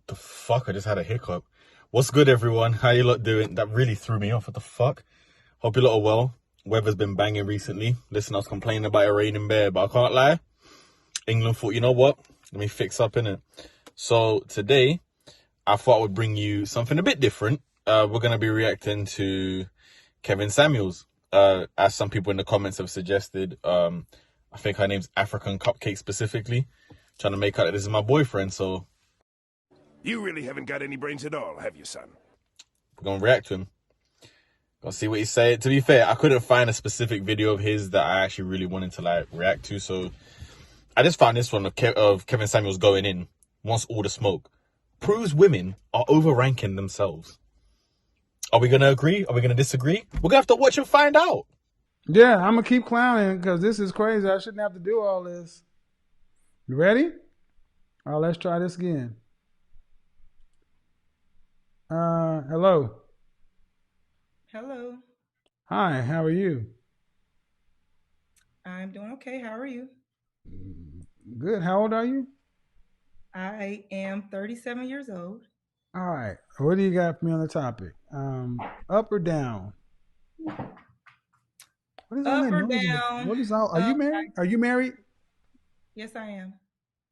The fuck? I just had a hiccup. What's good, everyone? How you lot doing? That really threw me off. What the fuck? Hope you lot are well. Weather's been banging recently. Listen, I was complaining about it raining bad, but I can't lie. England thought, you know what? Let me fix up, innit? So today, I thought I would bring you something a bit different. We're going to be reacting to Kevin Samuels. As some people in the comments have suggested. I think her name's African Cupcake specifically. Trying to make out that this is my boyfriend, so... You really haven't got any brains at all, have you, son? We're going to react to him. Gonna see what he said. To be fair, I couldn't find a specific video of his that I actually really wanted to react to, so I just found this one of Kevin Samuels going in, wants all the smoke. Proves women are overranking themselves. Are we going to agree? Are we going to disagree? We're going to have to watch and find out. Yeah, I'm going to keep clowning because this is crazy. I shouldn't have to do all this. You ready? All right, let's try this again. Hello. Hello. Hi, how are you? I'm doing okay. How are you? Good. How old are you? I am 37 years old. All right. What do you got for me on the topic? Up or down? What is all Up that or noise? down? What is all? Are you married? Are you married? Yes, I am.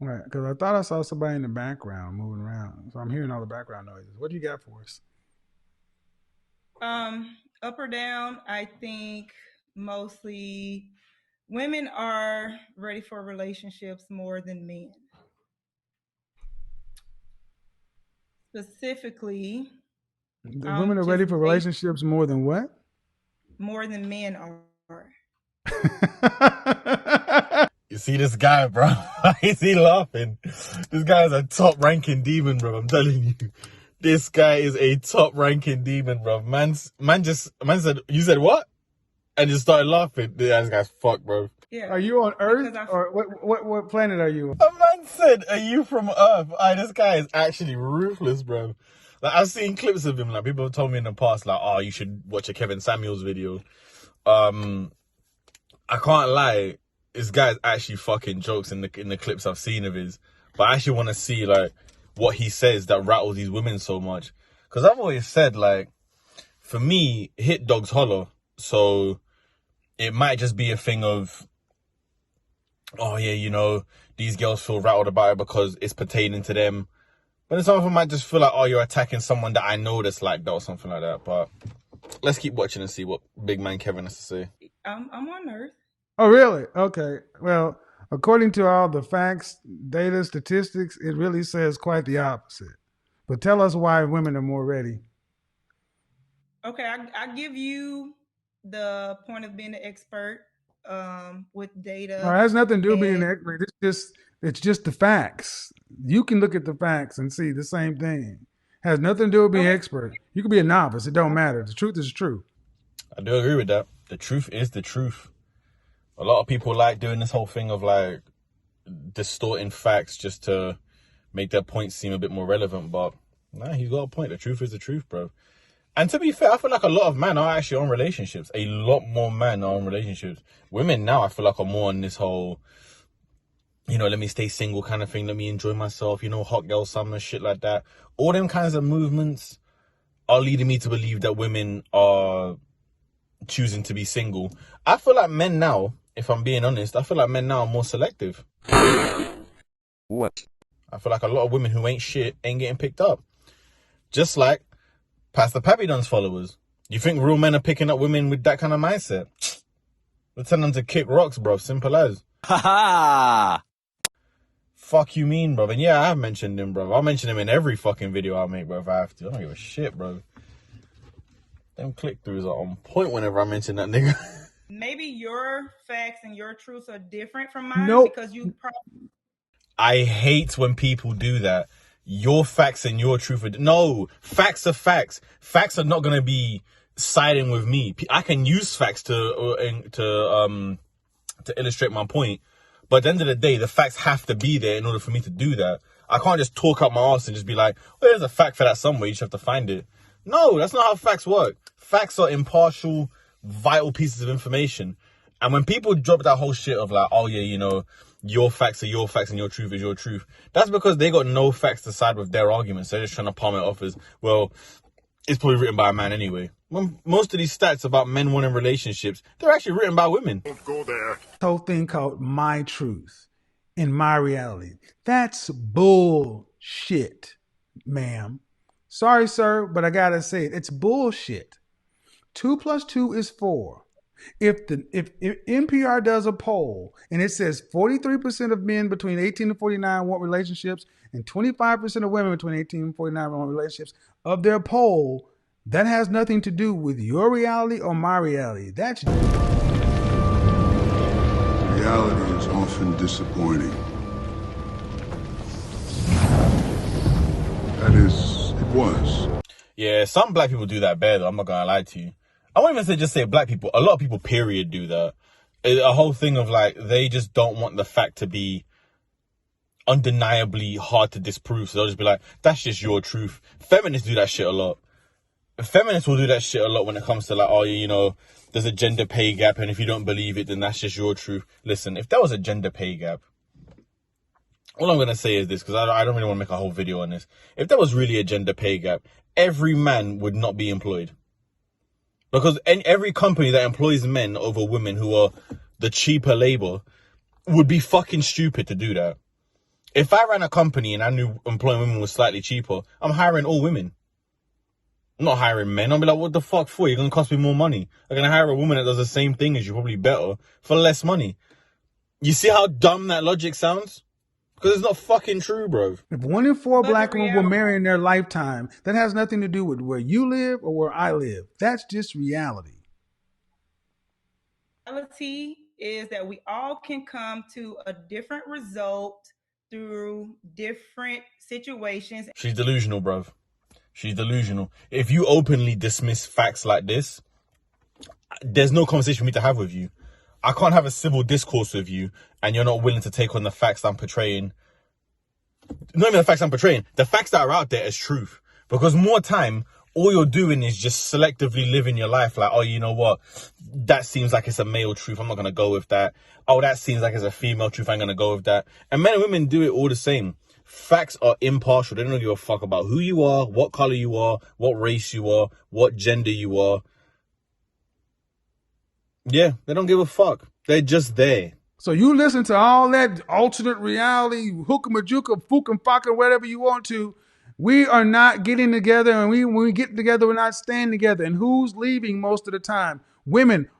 All right, because I thought I saw somebody in the background moving around, so I'm hearing all the background noises. What do you got for us? Up or down? I think mostly women are ready for relationships more than men. Specifically, The women are ready for relationships more than what? More than men are. You see this guy, bro? Is he laughing? This guy is a top-ranking demon, bro. I'm telling you. This guy is a top-ranking demon, bro. Man said, you said what? And just started laughing. This guy's fucked, bro. Yeah. Are you on Earth? Or what planet are you on? A man said, are you from Earth? This guy is actually ruthless, bro. Like, I've seen clips of him. Like, people have told me in the past, like, oh, you should watch a Kevin Samuels video. I can't lie. This guy's actually fucking jokes in the clips I've seen of his. But I actually want to see, like, what he says that rattles these women so much. Because I've always said, like, for me, hit dogs holler. So it might just be a thing of, oh, yeah, you know, these girls feel rattled about it because it's pertaining to them. But then some of them might just feel like, oh, you're attacking someone that I know that's like that or something like that. But let's keep watching and see what big man Kevin has to say. I'm on Earth. Oh, really? Okay. Well, according to all the facts, data, statistics, it really says quite the opposite. But tell us why women are more ready. Okay, I give you the point of being an expert with data. It has nothing to do with being an expert. It's just the facts. You can look at the facts and see the same thing. It has nothing to do with being an expert. You can be a novice. It don't matter. The truth is true. I do agree with that. The truth is the truth. A lot of people like doing this whole thing of like distorting facts just to make their points seem a bit more relevant. But nah, he's got a point. The truth is the truth, bro. And to be fair, I feel like a lot of men are actually on relationships. A lot more men are on relationships. Women now, I feel like, are more on this whole, you know, let me stay single kind of thing. Let me enjoy myself, you know, hot girl summer, shit like that. All them kinds of movements are leading me to believe that women are choosing to be single. I feel like men now, if I'm being honest, I feel like men now are more selective. What? I feel like a lot of women who ain't shit ain't getting picked up. Just like Pastor Papidon's followers. You think real men are picking up women with that kind of mindset? Let's tell them to kick rocks, bro. Simple as. Ha ha! Fuck you mean, bro? And yeah, I have mentioned him, bro. I'll mention him in every fucking video I make, bro, if I have to. I don't give a shit, bro. Them click-throughs are on point whenever I mention that nigga. Maybe your facts and your truths are different from mine because you probably... I hate when people do that. Your facts and your truth are... No, facts are facts. Facts are not going to be siding with me. I can use facts to illustrate my point. But at the end of the day, the facts have to be there in order for me to do that. I can't just talk up my ass and just be like, well, there's a fact for that somewhere. You just have to find it. No, that's not how facts work. Facts are impartial, vital pieces of information. And when people drop that whole shit of like, oh yeah, you know, your facts are your facts and your truth is your truth. That's because they got no facts to side with their arguments. They're just trying to palm it off as, well, it's probably written by a man anyway. When most of these stats about men wanting relationships, they're actually written by women. Don't go there. Whole thing called my truth and my reality. That's bullshit, ma'am. Sorry, sir, but I gotta say it. It's bullshit. 2 + 2 is 4. If NPR does a poll and it says 43% of men between 18 and 49 want relationships and 25% of women between 18 and 49 want relationships, of their poll, that has nothing to do with your reality or my reality. That's reality is often disappointing. That is, it was. Yeah, some black people do that better, though. I'm not gonna lie to you. I won't even just say black people. A lot of people, period, do that. A whole thing of like, they just don't want the fact to be undeniably hard to disprove. So they'll just be like, that's just your truth. Feminists do that shit a lot. Feminists will do that shit a lot when it comes to like, oh, you know, there's a gender pay gap, and if you don't believe it, then that's just your truth. Listen, if there was a gender pay gap, all I'm going to say is this, because I don't really want to make a whole video on this. If there was really a gender pay gap, every man would not be employed. Because every company that employs men over women who are the cheaper labor would be fucking stupid to do that. If I ran a company and I knew employing women was slightly cheaper, I'm hiring all women. I'm not hiring men. I'll be like, what the fuck for? You're going to cost me more money. I'm going to hire a woman that does the same thing as you, probably better, for less money. You see how dumb that logic sounds? Because it's not fucking true, bro. If 1 in 4 But black the women will marry in their lifetime, that has nothing to do with where you live or where I live. That's just reality. Reality is that we all can come to a different result through different situations. She's delusional, bruv. She's delusional. If you openly dismiss facts like this, there's no conversation for me to have with you. I can't have a civil discourse with you and you're not willing to take on the facts I'm portraying. Not even the facts I'm portraying. The facts that are out there as truth. Because more time, all you're doing is just selectively living your life like, oh, you know what? That seems like it's a male truth. I'm not going to go with that. Oh, that seems like it's a female truth. I'm going to go with that. And men and women do it all the same. Facts are impartial. They don't give a fuck about who you are, what color you are, what race you are, what gender you are. Yeah, they don't give a fuck. They're just there. So you listen to all that alternate reality, hookamajuka, fucking whatever you want to. We are not getting together, and when we get together, we're not staying together. And who's leaving most of the time? Women.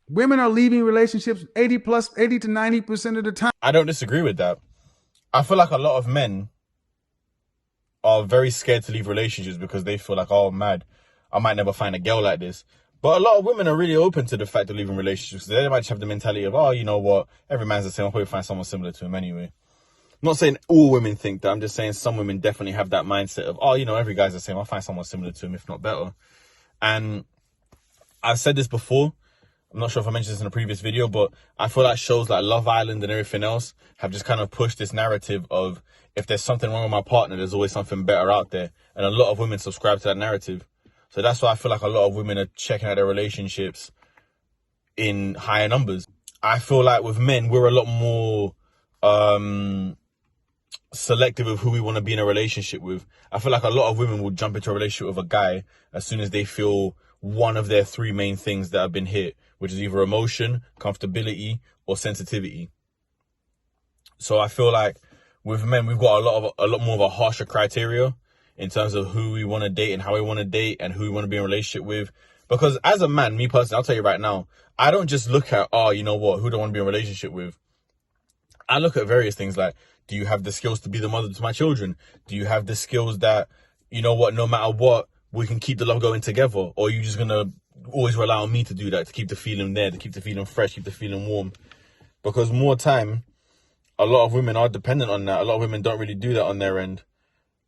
Women are leaving relationships 80 to 90% of the time. I don't disagree with that. I feel like a lot of men are very scared to leave relationships because they feel like, oh, mad, I might never find a girl like this. But a lot of women are really open to the fact of leaving relationships. They might just have the mentality of, oh, you know what? Every man's the same. I'll probably find someone similar to him anyway. I'm not saying all women think that. I'm just saying some women definitely have that mindset of, oh, you know, every guy's the same. I'll find someone similar to him, if not better. And I've said this before. I'm not sure if I mentioned this in a previous video, but I feel like shows like Love Island and everything else have just kind of pushed this narrative of, if there's something wrong with my partner, there's always something better out there. And a lot of women subscribe to that narrative. So that's why I feel like a lot of women are checking out their relationships in higher numbers. I feel like with men, we're a lot more selective of who we want to be in a relationship with. I feel like a lot of women will jump into a relationship with a guy as soon as they feel one of their 3 main things that have been hit, which is either emotion, comfortability, or sensitivity. So I feel like with men, we've got a lot more of a harsher criteria in terms of who we want to date and how we want to date and who we want to be in a relationship with. Because as a man, me personally, I'll tell you right now, I don't just look at, oh, you know what, who do I want to be in a relationship with? I look at various things like, do you have the skills to be the mother to my children? Do you have the skills that, you know what, no matter what, we can keep the love going together? Or are you just going to always rely on me to do that, to keep the feeling there, to keep the feeling fresh, keep the feeling warm? Because more time, a lot of women are dependent on that. A lot of women don't really do that on their end.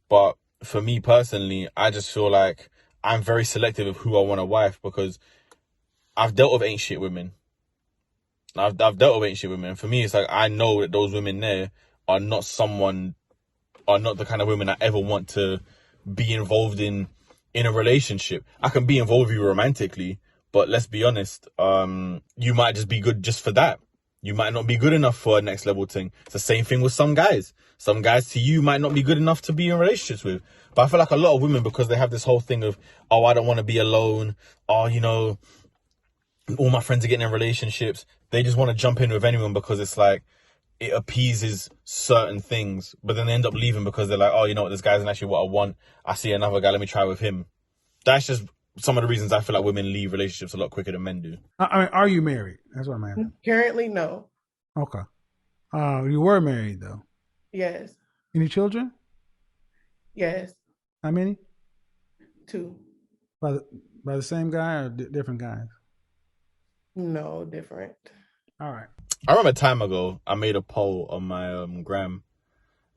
But for me personally, I just feel like I'm very selective of who I want a wife, because I've dealt with ain't shit women. I've dealt with ain't shit women. And for me, it's like, I know that those women there are not the kind of women I ever want to be involved in a relationship. I can be involved with you romantically, but let's be honest, you might just be good just for that. You might not be good enough for a next level thing. It's the same thing with some guys. Some guys to you might not be good enough to be in relationships with. But I feel like a lot of women, because they have this whole thing of, oh, I don't want to be alone. Oh, you know, all my friends are getting in relationships. They just want to jump in with anyone because it's like, it appeases certain things. But then they end up leaving because they're like, oh, you know what, this guy's actually what I want. I see another guy, let me try with him. That's just some of the reasons I feel like women leave relationships a lot quicker than men do. I mean, are you married? That's what I'm asking. Currently, no. Okay. You were married though. Yes. Any children? Yes. How many? 2. By the same guy or different guys? No, different. All right. I remember a time ago, I made a poll on my gram,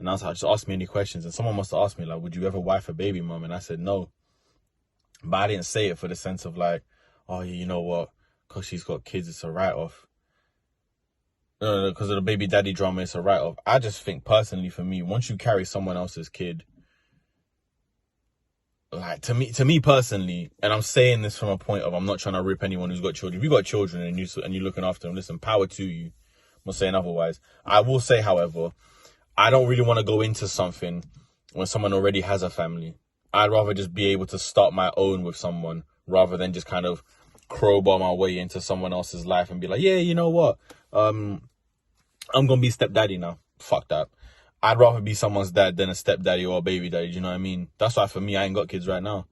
and I was like, just ask me any questions. And someone must have asked me, like, would you ever wife a baby mom? And I said no. But I didn't say it for the sense of like, oh, you know what? Because she's got kids, it's a write-off. No, because of the baby daddy drama, it's a write-off. I just think personally for me, once you carry someone else's kid, like to me personally, and I'm saying this from a point of I'm not trying to rip anyone who's got children. If you got children and you're looking after them, listen, power to you. I'm not saying otherwise. I will say, however, I don't really want to go into something when someone already has a family. I'd rather just be able to start my own with someone rather than just kind of crowbar my way into someone else's life and be like, yeah, you know what? I'm going to be stepdaddy now. Fuck that. I'd rather be someone's dad than a stepdaddy or a baby daddy. Do you know what I mean? That's why for me, I ain't got kids right now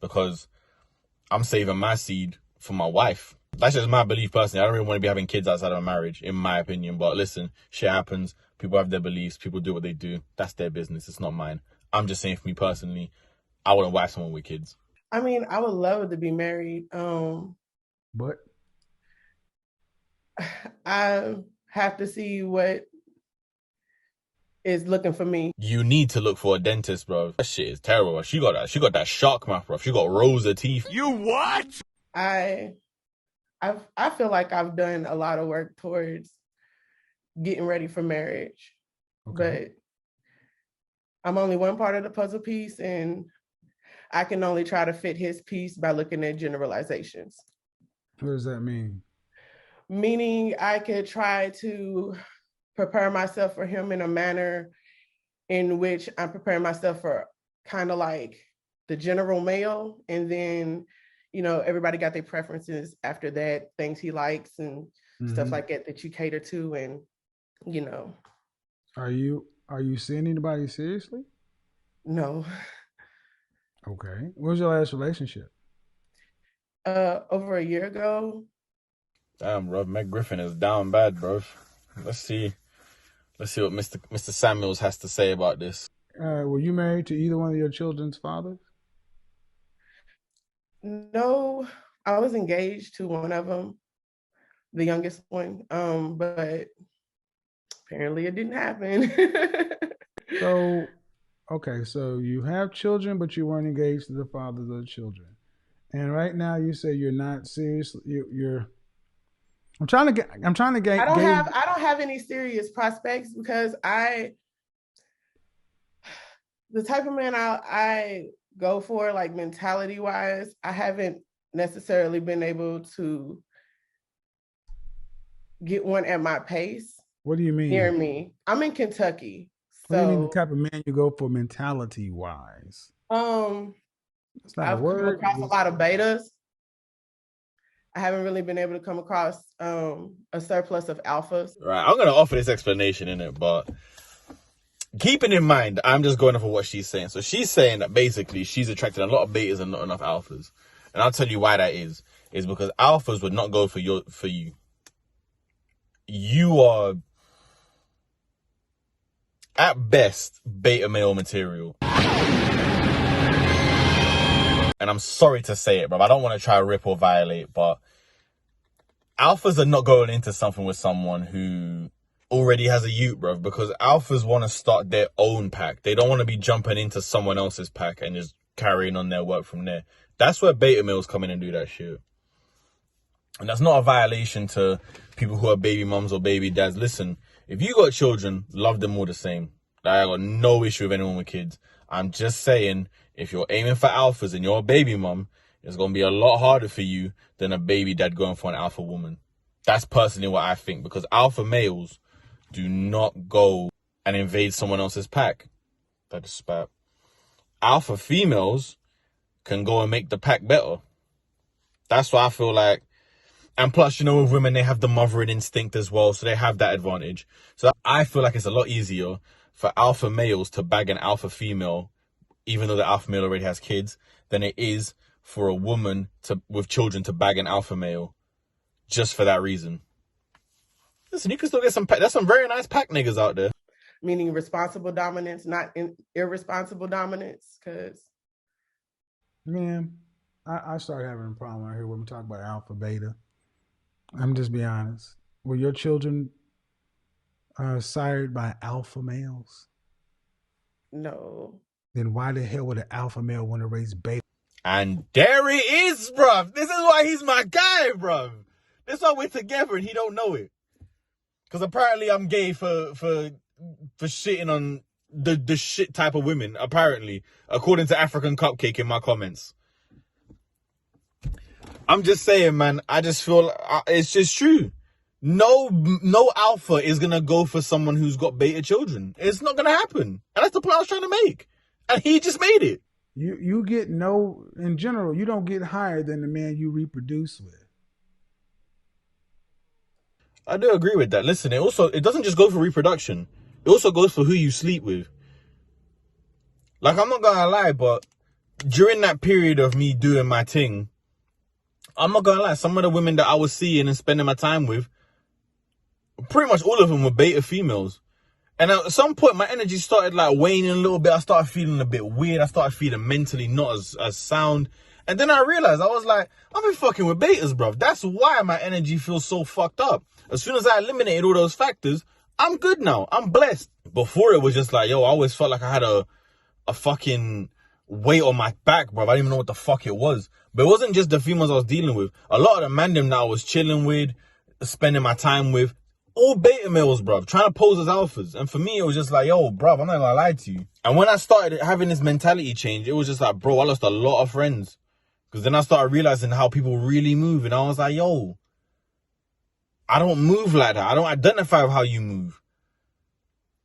because I'm saving my seed for my wife. That's just my belief personally. I don't really want to be having kids outside of a marriage, in my opinion. But listen, shit happens. People have their beliefs. People do what they do. That's their business. It's not mine. I'm just saying for me personally, I wouldn't wife someone with kids. I mean, I would love to be married. But I have to see what is looking for me. You need to look for a dentist, bro. That shit is terrible. She got that shark mouth, bro. She got rows of teeth. You what? I feel like I've done a lot of work towards getting ready for marriage, but I'm only one part of the puzzle piece, and I can only try to fit his piece by looking at generalizations. What does that mean? Meaning I could try to prepare myself for him in a manner in which I'm preparing myself for kind of like the general male. And then, you know, everybody got their preferences after that, things he likes and stuff like that you cater to. And, you know. Are you seeing anybody seriously? No. Okay. What was your last relationship? Over a year ago. Damn, bro. Meg Griffin is down bad, bro. Let's see what Mr. Samuels has to say about this. Were you married to either one of your children's fathers? No, I was engaged to one of them, the youngest one. But apparently it didn't happen. So, okay, so you have children, but you weren't engaged to the fathers of the children. And right now you say you're not serious. You're. I'm trying to get. I don't have any serious prospects because the type of man I go for, like mentality wise, I haven't necessarily been able to get one at my pace. What do you mean? Near me. I'm in Kentucky. What do you mean the type of man you go for mentality wise? It's not I've come across a lot of betas. I haven't really been able to come across a surplus of alphas. Right, I'm going to offer this explanation in it, but keeping in mind, I'm just going off of what she's saying. So she's saying that basically she's attracted a lot of betas and not enough alphas. And I'll tell you why that is because alphas would not go for you. You are, at best, beta male material. And I'm sorry to say it, bro. I don't want to try to rip or violate, but alphas are not going into something with someone who already has a ute, bro, because alphas want to start their own pack. They don't want to be jumping into someone else's pack and just carrying on their work from there. That's where beta males come in and do that shit. And that's not a violation to people who are baby mums or baby dads. Listen, if you got children, love them all the same. I got no issue with anyone with kids. I'm just saying, if you're aiming for alphas and you're a baby mum, it's going to be a lot harder for you than a baby dad going for an alpha woman. That's personally what I think, because alpha males do not go and invade someone else's pack. That is spat. Alpha females can go and make the pack better. That's why I feel like, and plus, you know, with women, they have the mothering instinct as well, so they have that advantage. So I feel like it's a lot easier for alpha males to bag an alpha female, even though the alpha male already has kids, than it is for a woman with children to bag an alpha male, just for that reason. Listen, you can still get there's some very nice pack niggas out there. Meaning responsible dominance, not irresponsible dominance, because... Man, I started having a problem out here when we talk about alpha, beta. I'm just being honest. Were your children sired by alpha males? No. Then why the hell would an alpha male want to raise beta? And there he is, bruv. This is why he's my guy, bruv. This is why we're together and he don't know it. Because apparently I'm gay for shitting on the shit type of women, apparently, according to African Cupcake in my comments. I'm just saying, man, I just feel it's just true. No alpha is going to go for someone who's got beta children. It's not going to happen. And that's the point I was trying to make. And he just made it. You get no, in general, you don't get higher than the man you reproduce with. I do agree with that. Listen, it doesn't just go for reproduction. It also goes for who you sleep with. Like, I'm not going to lie, but during that period of me doing my thing, I'm not going to lie, some of the women that I was seeing and spending my time with, pretty much all of them were beta females. And at some point, my energy started like waning a little bit. I started feeling a bit weird. I started feeling mentally not as sound. And then I realized, I was like, I've been fucking with betas, bruv. That's why my energy feels so fucked up. As soon as I eliminated all those factors, I'm good now. I'm blessed. Before it was just like, yo, I always felt like I had a fucking weight on my back, bruv. I didn't even know what the fuck it was. But it wasn't just the females I was dealing with. A lot of the mandem that I was chilling with, spending my time with, all beta males, bruv, trying to pose as alphas. And for me, it was just like, yo, bruv, I'm not gonna lie to you. And when I started having this mentality change, it was just like, bro, I lost a lot of friends. Because then I started realizing how people really move. And I was like, yo, I don't move like that. I don't identify with how you move.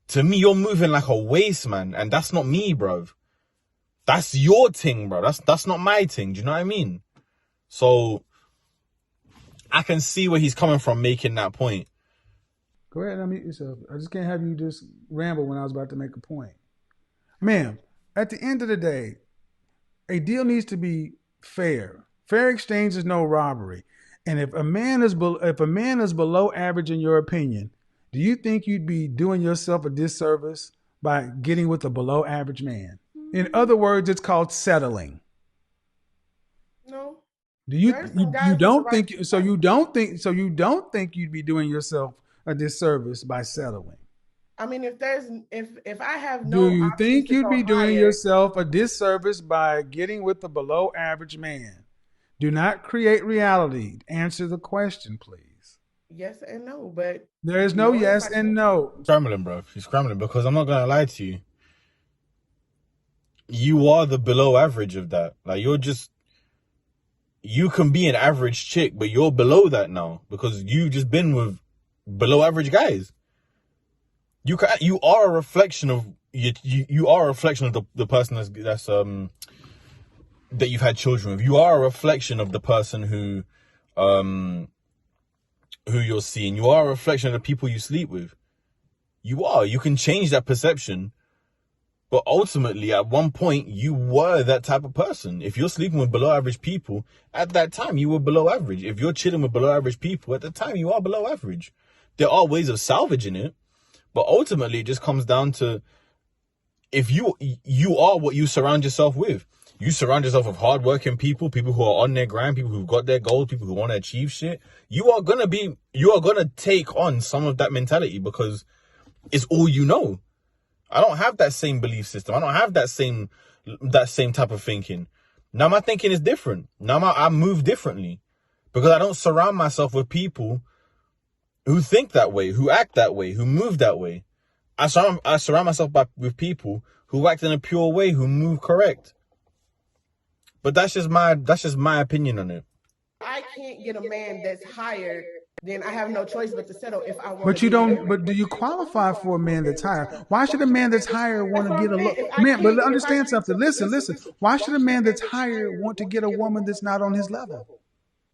To me, you're moving like a waste, man. And that's not me, bruv. That's your thing, bro. That's not my thing. Do you know what I mean? So I can see where he's coming from making that point. Go ahead and unmute yourself. I just can't have you just ramble when I was about to make a point. Ma'am, at the end of the day, a deal needs to be fair. Fair exchange is no robbery. And if a man is below average in your opinion, do you think you'd be doing yourself a disservice by getting with a below average man? In other words, it's called settling. No. Do you don't think you don't think you'd be doing yourself a disservice by settling? I mean, if I have no, do you think you'd be doing yourself a disservice by getting with a below average man? Do not create reality. Answer the question, please. Yes and no, but there is no yes and no. Scrambling, bro. She's scrambling because I'm not gonna lie to you. You are the below average of that. Like, you can be an average chick, but you're below that now because you've just been with below average guys. You are a reflection of you are a reflection of the person that's that you've had children with. You are a reflection of the person who you're seeing. You are a reflection of the people you sleep with. You can change that perception. But ultimately, at one point, you were that type of person. If you're sleeping with below average people, at that time, you were below average. If you're chilling with below average people, at the time, you are below average. There are ways of salvaging it. But ultimately, it just comes down to if you are what you surround yourself with. You surround yourself with hardworking people who are on their grind, people who've got their goals, people who want to achieve shit. You are going to take on some of that mentality because it's all you know. I don't have that same belief system. I don't have that same type of thinking. Now my thinking is different. Now I move differently because I don't surround myself with people who think that way, who act that way, who move that way. I surround myself with people who act in a pure way, who move correct. But that's just my opinion on it. I can't get a man that's hired then I have no choice but to settle if I want But to you be don't. married. But do you qualify for a man that's higher? Why should a man that's higher want to get a look? If I Man, can't but get understand something. Listen. Why should a man that's higher want to get a woman that's not on his level?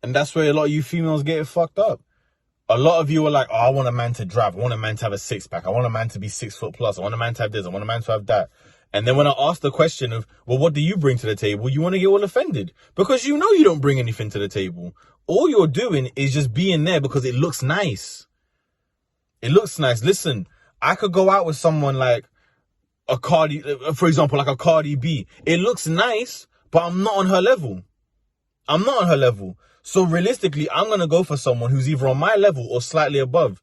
And that's where a lot of you females get it fucked up. A lot of you are like, oh, I want a man to drive. I want a man to have a six-pack. I want a man to be 6 foot plus. I want a man to have this. I want a man to have that. And then when I ask the question of, well, what do you bring to the table? You want to get all offended. Because you know you don't bring anything to the table. All you're doing is just being there because it looks nice. It looks nice. Listen, I could go out with someone like a Cardi, for example, like a Cardi B. It looks nice, but I'm not on her level. I'm not on her level. So realistically, I'm going to go for someone who's either on my level or slightly above.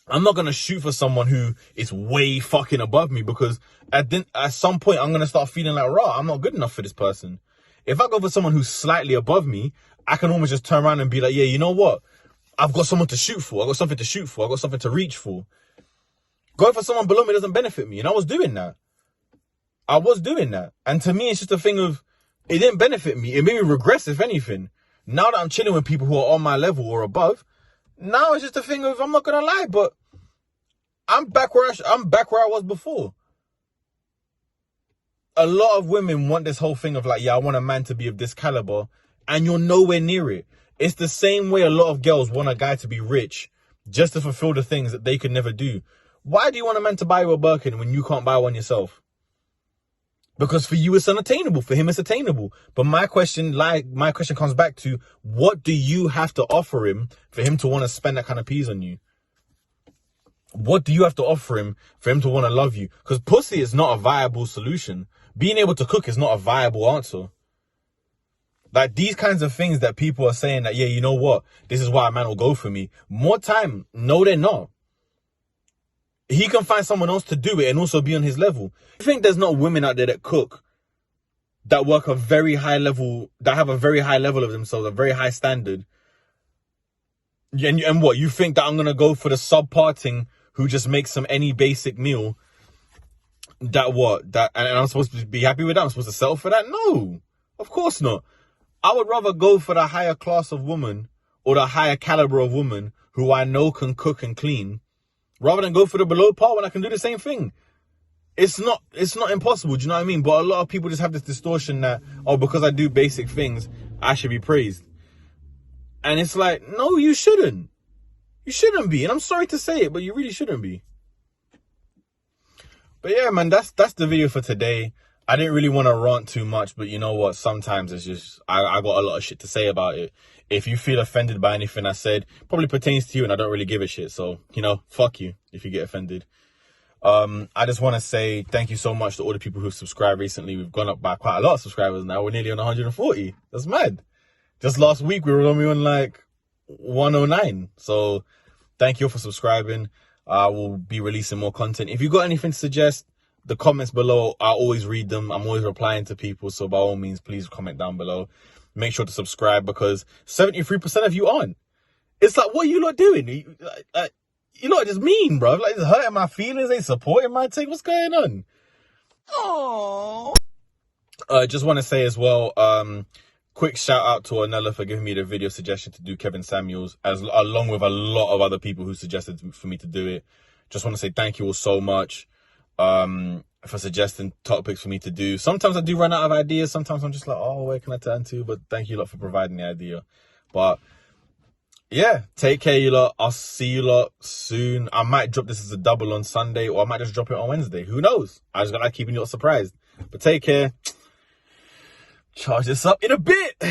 I'm not going to shoot for someone who is way fucking above me, because at some point I'm going to start feeling like, rah, I'm not good enough for this person. If I go for someone who's slightly above me, I can almost just turn around and be like, yeah, you know what? I've got someone to shoot for. I've got something to shoot for. I've got something to reach for. Going for someone below me doesn't benefit me. And I was doing that. And to me, it's just a thing of, it didn't benefit me. It made me regress, if anything. Now that I'm chilling with people who are on my level or above, now it's just a thing of, I'm not gonna lie, but I'm back where I was before. A lot of women want this whole thing of like, yeah, I want a man to be of this caliber, and you're nowhere near it. It's the same way a lot of girls want a guy to be rich just to fulfill the things that they could never do. Why do you want a man to buy you a Birkin when you can't buy one yourself? Because for you, it's unattainable. For him, it's attainable. But my question comes back to, what do you have to offer him for him to want to spend that kind of peas on you? What do you have to offer him for him to want to love you? Because pussy is not a viable solution. Being able to cook is not a viable answer. Like, these kinds of things that people are saying that, yeah, you know what? This is why a man will go for me. More time. No, they're not. He can find someone else to do it and also be on his level. I think there's not women out there that cook, that work a very high level, that have a very high level of themselves, a very high standard. And what? You think that I'm going to go for the sub-parting who just makes some any basic meal? And I'm supposed to be happy with that? I'm supposed to settle for that? No, of course not. I would rather go for the higher class of woman or the higher caliber of woman who I know can cook and clean, rather than go for the below par when I can do the same thing. It's not impossible, do you know what I mean? But a lot of people just have this distortion that, oh, because I do basic things, I should be praised. And it's like, no, you shouldn't. You shouldn't be. And I'm sorry to say it, but you really shouldn't be. But yeah, man, that's the video for today. I didn't really want to rant too much, but you know what? Sometimes it's just, I got a lot of shit to say about it. If you feel offended by anything I said, probably pertains to you and I don't really give a shit. So, fuck you if you get offended. I just want to say thank you so much to all the people who've subscribed recently. We've gone up by quite a lot of subscribers now. We're nearly on 140. That's mad. Just last week, we were only on like 109. So thank you for subscribing. I will be releasing more content. If you've got anything to suggest, the comments below, I always read them. I'm always replying to people. So by all means, please comment down below. Make sure to subscribe, because 73% of you aren't. It's like, what are you lot doing? You lot just mean, bro. Like, it's hurting my feelings. Ain't supporting my take. What's going on? Oh. Just want to say as well, quick shout out to Ornella for giving me the video suggestion to do Kevin Samuels, along with a lot of other people who suggested for me to do it. Just want to say thank you all so much for suggesting topics for me to do. Sometimes I do run out of ideas. Sometimes I'm just like, oh, where can I turn to? But thank you a lot for providing the idea. But yeah, take care, you lot. I'll see you lot soon. I might drop this as a double on Sunday, or I might just drop it on Wednesday. Who knows? I just got like keeping you all surprised. But take care. Charge this up in a bit.